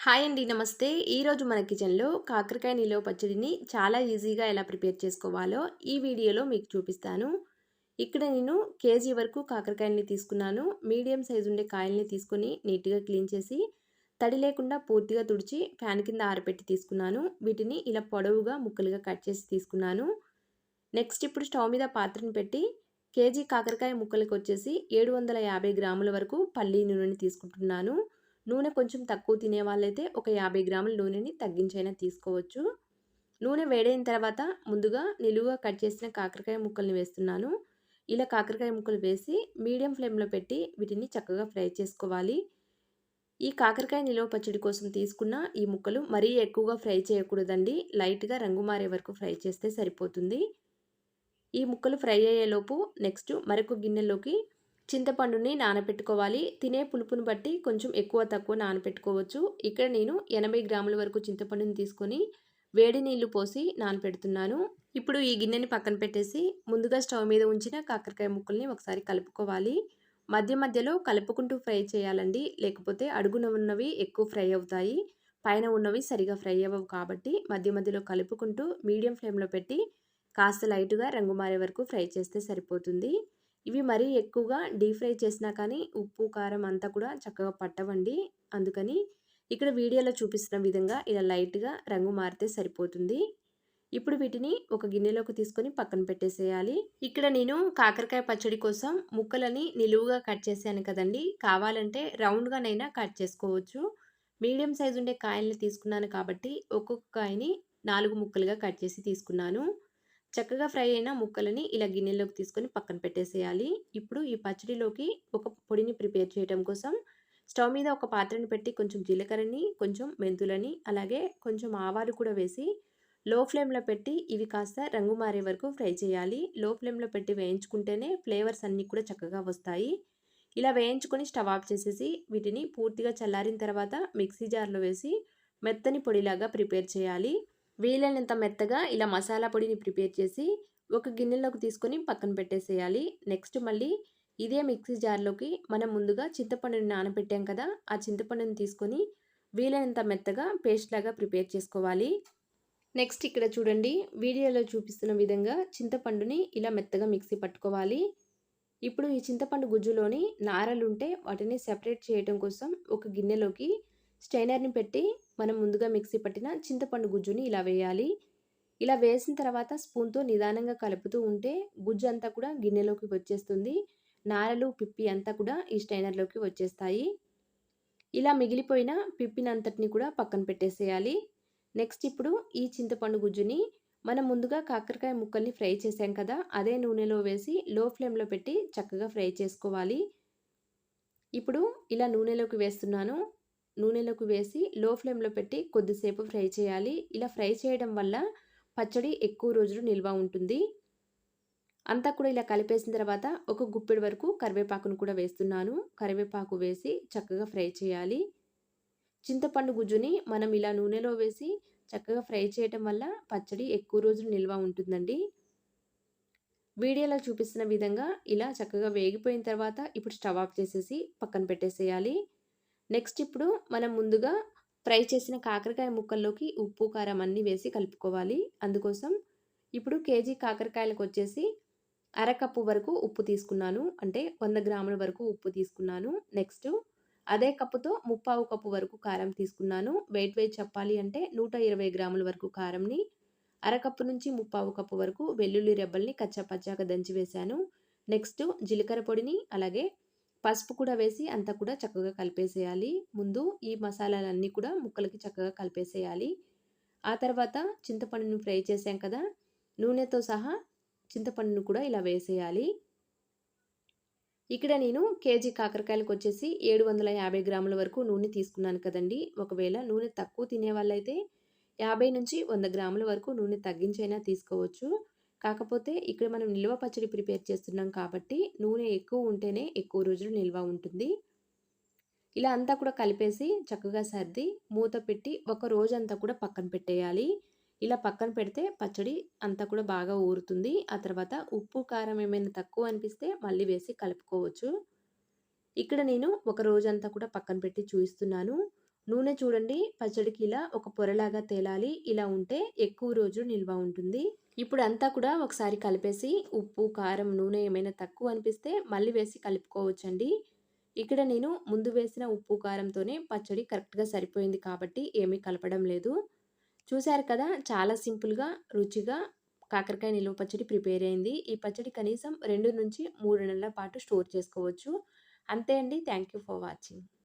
Hi అండి. నమస్తే. ఈరోజు మన కిచెన్‌లో కాకరకాయ నిలువ పచ్చడిని చాలా ఈజీగా ఎలా ప్రిపేర్ చేసుకోవాలో ఈ వీడియోలో మీకు చూపిస్తాను. ఇక్కడ నేను కేజీ వరకు కాకరకాయలని తీసుకున్నాను. మీడియం సైజు ఉండే కాయల్ని తీసుకొని నీట్‌గా క్లీన్ చేసి తడి లేకుండా పూర్తిగా తుడిచి ఫ్యాన్ కింద ఆరబెట్టి తీసుకున్నాను. వీటిని ఇలా పొడవుగా ముక్కలుగా కట్ చేసి తీసుకున్నాను. నెక్స్ట్ ఇప్పుడు స్టవ్ మీద పాత్రను పెట్టి కేజీ కాకరకాయ ముక్కలకొచ్చేసి 750 గ్రాముల వరకు పల్లి నూనెని తీసుకుంటున్నాను. నూనె కొంచెం తక్కువ తినే వాళ్ళైతే ఒక 50 గ్రాముల నూనెని తగ్గించైనా తీసుకోవచ్చు. నూనె వేడైన తర్వాత ముందుగా నిలువుగా కట్ చేసిన కాకరకాయ ముక్కల్ని వేస్తున్నాను. ఇలా కాకరకాయ ముక్కలు వేసి మీడియం ఫ్లేమ్‌లో పెట్టి వీటిని చక్కగా ఫ్రై చేసుకోవాలి. ఈ కాకరకాయ నిలువ పచ్చడి కోసం తీసుకున్న ఈ ముక్కలు మరీ ఎక్కువగా ఫ్రై చేయకూడదండి. లైట్‌గా రంగు మారే వరకు ఫ్రై చేస్తే సరిపోతుంది. ఈ ముక్కలు ఫ్రై అయ్యేలోపు నెక్స్ట్ మరొక గిన్నెలోకి చింతపండుని నానబెట్టుకోవాలి. తినే పులుపుని బట్టి కొంచెం ఎక్కువ తక్కువ నానబెట్టుకోవచ్చు. ఇక్కడ నేను 80 గ్రాముల వరకు చింతపండుని తీసుకొని వేడి నీళ్లు పోసి నానబెడుతున్నాను. ఇప్పుడు ఈ గిన్నెని పక్కన పెట్టేసి ముందుగా స్టవ్ మీద ఉంచిన కాకరకాయ ముక్కల్ని ఒకసారి కలుపుకోవాలి. మధ్య మధ్యలో కలుపుకుంటూ ఫ్రై చేయాలండి. లేకపోతే అడుగున ఉన్నవి ఎక్కువ ఫ్రై అవుతాయి. పైన ఉన్నవి సరిగా ఫ్రై అవ్వవు కాబట్టి మధ్య మధ్యలో కలుపుకుంటూ మీడియం ఫ్లేమ్‌లో పెట్టి కాస్త లైట్‌గా రంగు మారే వరకు ఫ్రై చేస్తే సరిపోతుంది. ఇవి మరీ ఎక్కువగా డీప్ ఫ్రై చేసినా కానీ ఉప్పు, కారం అంతా కూడా చక్కగా పట్టవండి. అందుకని ఇక్కడ వీడియోలో చూపిస్తున్న విధంగా ఇలా లైట్‌గా రంగు మారితే సరిపోతుంది. ఇప్పుడు వీటిని ఒక గిన్నెలోకి తీసుకొని పక్కన పెట్టేసేయాలి. ఇక్కడ నేను కాకరకాయ పచ్చడి కోసం ముక్కలని నిలువుగా కట్ చేశాను కదండీ! కావాలంటే రౌండ్‌గానైనా కట్ చేసుకోవచ్చు. మీడియం సైజ్ ఉండే కాయల్ని తీసుకున్నాను కాబట్టి ఒక్కొక్క కాయని 4 ముక్కలుగా కట్ చేసి తీసుకున్నాను. చక్కగా ఫ్రై అయిన ముక్కలని ఇలా గిన్నెలోకి తీసుకొని పక్కన పెట్టేసేయాలి. ఇప్పుడు ఈ పచ్చడిలోకి ఒక పొడిని ప్రిపేర్ చేయడం కోసం స్టవ్ మీద ఒక పాత్రని పెట్టి కొంచెం జీలకర్రని, కొంచెం మెంతులని, అలాగే కొంచెం ఆవాలు కూడా వేసి లో ఫ్లేమ్‌లో పెట్టి ఇవి కాస్త రంగు మారే వరకు ఫ్రై చేయాలి. లో ఫ్లేమ్‌లో పెట్టి వేయించుకుంటేనే ఫ్లేవర్స్ అన్నీ కూడా చక్కగా వస్తాయి. ఇలా వేయించుకొని స్టవ్ ఆఫ్ చేసేసి వీటిని పూర్తిగా చల్లారిన తర్వాత మిక్సీ జార్‌లో వేసి మెత్తని పొడిలాగా ప్రిపేర్ చేయాలి. వీలైనంత మెత్తగా ఇలా మసాలా పొడిని ప్రిపేర్ చేసి ఒక గిన్నెలోకి తీసుకొని పక్కన పెట్టేసేయాలి. నెక్స్ట్ మళ్ళీ ఇదే మిక్సీ జార్‌లోకి మనం ముందుగా చింతపండుని నానబెట్టాం కదా! ఆ చింతపండుని తీసుకొని వీలైనంత మెత్తగా పేస్ట్ లాగా ప్రిపేర్ చేసుకోవాలి. నెక్స్ట్ ఇక్కడ చూడండి, వీడియోలో చూపిస్తున్న విధంగా చింతపండుని ఇలా మెత్తగా మిక్సీ పట్టుకోవాలి. ఇప్పుడు ఈ చింతపండు గుజ్జులోని నారలుంటే వాటిని సెపరేట్ చేయడం కోసం ఒక గిన్నెలోకి స్ట్రైనర్‌ని పెట్టి మనం ముందుగా మిక్సీ పట్టిన చింతపండు గుజ్జుని ఇలా వేయాలి. ఇలా వేసిన తర్వాత స్పూన్‌తో నిదానంగా కలుపుతూ ఉంటే గుజ్జు అంతా కూడా గిన్నెలోకి వచ్చేస్తుంది. నారలు, పిప్పి అంతా కూడా ఈ స్ట్రైనర్‌లోకి వచ్చేస్తాయి. ఇలా మిగిలిపోయిన పిప్పినంతటిని కూడా పక్కన పెట్టేసేయాలి. నెక్స్ట్ ఇప్పుడు ఈ చింతపండు గుజ్జుని మనం ముందుగా కాకరకాయ ముక్కల్ని ఫ్రై చేసాం కదా! అదే నూనెలో వేసి లో ఫ్లేమ్‌లో పెట్టి చక్కగా ఫ్రై చేసుకోవాలి. ఇప్పుడు ఇలా నూనెలోకి వేస్తున్నాను. నూనెలోకి వేసి లో ఫ్లేమ్‌లో పెట్టి కొద్దిసేపు ఫ్రై చేయాలి. ఇలా ఫ్రై చేయడం వల్ల పచ్చడి ఎక్కువ రోజులు నిల్వ ఉంటుంది. అంతా కూడా ఇలా కలిపేసిన తర్వాత ఒక గుప్పెడు వరకు కరివేపాకును కూడా వేస్తున్నాను. కరివేపాకు వేసి చక్కగా ఫ్రై చేయాలి. చింతపండు గుజ్జుని మనం ఇలా నూనెలో వేసి చక్కగా ఫ్రై చేయటం వల్ల పచ్చడి ఎక్కువ రోజులు నిల్వ ఉంటుందండి. వీడియోలో చూపిస్తున్న విధంగా ఇలా చక్కగా వేగిపోయిన తర్వాత ఇప్పుడు స్టవ్ ఆఫ్ చేసేసి పక్కన పెట్టేసేయాలి. నెక్స్ట్ ఇప్పుడు మనం ముందుగా ఫ్రై చేసిన కాకరకాయ ముక్కల్లోకి ఉప్పు, కారం అన్నీ వేసి కలుపుకోవాలి. అందుకోసం ఇప్పుడు కేజీ కాకరకాయలకొచ్చేసి అరకప్పు వరకు ఉప్పు తీసుకున్నాను. అంటే 100 గ్రాముల వరకు ఉప్పు తీసుకున్నాను. నెక్స్ట్ అదే కప్పుతో ముప్పావు కప్పు వరకు కారం తీసుకున్నాను. వెయిట్ చెప్పాలి అంటే 120 గ్రాముల వరకు కారంని, అరకప్పు నుంచి ముప్పావు కప్పు వరకు వెల్లుల్లి రెబ్బల్ని కచ్చాపచ్చాగా దంచి వేశాను. నెక్స్ట్ జీలకర్ర పొడిని, అలాగే పసుపు కూడా వేసి అంతా కూడా చక్కగా కలిపేసేయాలి. ముందు ఈ మసాలాలన్నీ కూడా ముక్కలకి చక్కగా కలిపేసేయాలి. ఆ తర్వాత చింతపండుని ఫ్రై చేశాం కదా! నూనెతో సహా చింతపండును కూడా ఇలా వేసేయాలి. ఇక్కడ నేను కేజీ కాకరకాయలకొచ్చేసి 750 గ్రాముల వరకు నూనె తీసుకున్నాను కదండీ! ఒకవేళ నూనె తక్కువ తినేవాళ్ళైతే 50-100 గ్రాముల వరకు నూనె తగ్గించైనా తీసుకోవచ్చు. కాకపోతే ఇక్కడ మనం నిల్వ పచ్చడి ప్రిపేర్ చేస్తున్నాం కాబట్టి నూనె ఎక్కువ ఉంటేనే ఎక్కువ రోజులు నిల్వ ఉంటుంది. ఇలా అంతా కూడా కలిపేసి చక్కగా సర్ది మూత పెట్టి ఒక రోజంతా కూడా పక్కన పెట్టేయాలి. ఇలా పక్కన పెడితే పచ్చడి అంతా కూడా బాగా ఊరుతుంది. ఆ తర్వాత ఉప్పు, కారం ఏమైనా తక్కువ అనిపిస్తే మళ్ళీ వేసి కలుపుకోవచ్చు. ఇక్కడ నేను ఒక రోజంతా కూడా పక్కన పెట్టి చూయిస్తున్నాను. నూనె చూడండి పచ్చడికి ఇలా ఒక పొరలాగా తేలాలి. ఇలా ఉంటే ఎక్కువ రోజులు నిల్వ ఉంటుంది. ఇప్పుడు అంతా కూడా ఒకసారి కలిపేసి ఉప్పు, కారం, నూనె ఏమైనా తక్కువ అనిపిస్తే మళ్ళీ వేసి కలుపుకోవచ్చండి. ఇక్కడ నేను ముందు వేసిన ఉప్పు, కారంతోనే పచ్చడి కరెక్ట్‌గా సరిపోయింది కాబట్టి ఏమీ కలపడం లేదు. చూసారు కదా! చాలా సింపుల్‌గా, రుచిగా కాకరకాయ నిలువ పచ్చడి ప్రిపేర్ అయింది. ఈ పచ్చడి కనీసం 2-3 నెలల పాటు స్టోర్ చేసుకోవచ్చు. అంతే అండి. Thank you for watching.